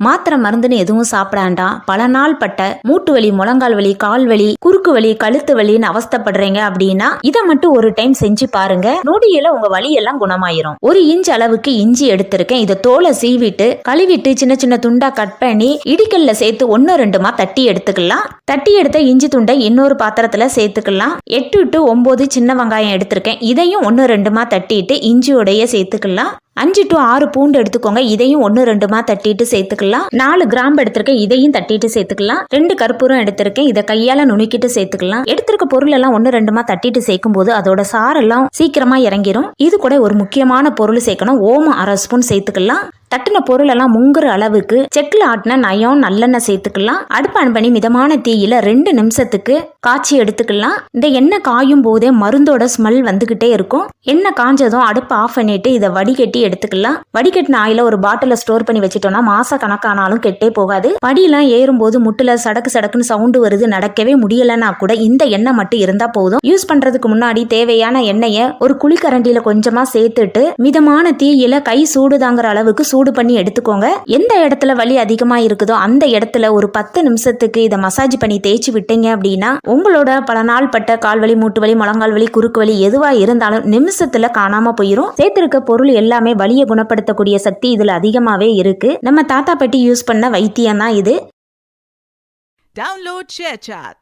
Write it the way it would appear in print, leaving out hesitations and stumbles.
மாத்திரை மருந்துன்னு எதுவும் சாப்பிடாண்டாம் பல நாள் பட்ட மூட்டு வலி, முழங்கால் வலி, கால் வலி, குறுக்கு வலி, கழுத்து வலின்னு அவஸ்தப்படுறீங்க அப்படின்னா இதை மட்டும் ஒரு டைம் செஞ்சு பாருங்க. நொடியில உங்க வலி எல்லாம் குணமாயிரும். 1 இன்ச் அளவுக்கு இஞ்சி எடுத்திருக்கேன். இதை தோலை சீவிட்டு கழுவிட்டு சின்ன சின்ன துண்டா கட் பண்ணி இடிக்கல்ல சேர்த்து 1-2 தட்டி எடுத்துக்கலாம். தட்டி எடுத்த இஞ்சி துண்டை இன்னொரு பாத்திரத்துல சேர்த்துக்கலாம். 8 to 9 சின்ன வெங்காயம் எடுத்திருக்கேன். இதையும் 1-2 தட்டிட்டு இஞ்சியோடைய சேர்த்துக்கலாம். 5 to 6 பூண்டு எடுத்துக்கோங்க. இதையும் 1-2 தட்டிட்டு சேர்த்துக்கலாம். 4 கிராம்பு எடுத்திருக்கேன். இதையும் தட்டிட்டு சேர்த்துக்கலாம். 2 கற்பூரம் எடுத்திருக்கேன். இதை கையால நுணுக்கிட்டு சேர்த்துக்கலாம். எடுத்திருக்க பொருள் எல்லாம் 1-2 தட்டிட்டு சேர்க்கும் போது அதோட சாரெல்லாம் சீக்கிரமா இறங்கிரும். இது கூட ஒரு முக்கியமான பொருள் சேர்க்கணும். ஓமம் 1/2 ஸ்பூன் சேர்த்துக்கலாம். தட்டின பொருள் எல்லாம் முங்குற அளவுக்கு செக்கில் ஆட்டின நயம் நல்லெண்ணெய் சேர்த்துக்கலாம். அடுப்பு ஆன் பண்ணி மிதமான தீயில 2 நிமிஷத்துக்கு காய்ச்சி எடுத்துக்கலாம். இந்த எண்ணெய் காயும் போதே மருந்தோட ஸ்மெல் வந்துகிட்டே இருக்கும். எண்ணெய் காஞ்சதும் அடுப்பு ஆஃப் பண்ணிட்டு இதை வடிகட்டி எடுத்துக்கலாம். வடிகட்டின ஆயில ஒரு பாட்டில ஸ்டோர் பண்ணி வச்சுட்டோம்னா மாச கணக்கானாலும் கெட்டே போகாது. படியெல்லாம் ஏறும்போது முட்டுல சடக்கு சடக்குன்னு சவுண்டு வருது, நடக்கவே முடியலன்னா கூட இந்த எண்ணெய் மட்டும் இருந்தா போதும். யூஸ் பண்றதுக்கு முன்னாடி தேவையான எண்ணெயை ஒரு குழிக்கரண்டியில கொஞ்சமா சேர்த்துட்டு மிதமான தீயில கை சூடுதாங்கிற அளவுக்கு சூடு பண்ணி எடுத்துக்கோங்க. எந்த இடத்துல வலி அதிகமா இருக்குதோ அந்த இடத்துல ஒரு 10 நிமிஷத்துக்கு இதை மசாஜ் பண்ணி தேய்ச்சி விட்டீங்க அப்படின்னா உங்களோட பல நாள் பட்ட கால்வலி, மூட்டு வலி, முழங்கால் வலி, குறுக்கு வலி எதுவா இருந்தாலும் நிமிஷத்துல காணாம போயிரும். சேர்த்திருக்க பொருள் எல்லாமே வலியை குணப்படுத்தக்கூடிய சக்தி இதுல அதிகமாவே இருக்கு. நம்ம தாத்தா பாட்டி யூஸ் பண்ண வைத்தியம் தான் இது. Download ShareChat.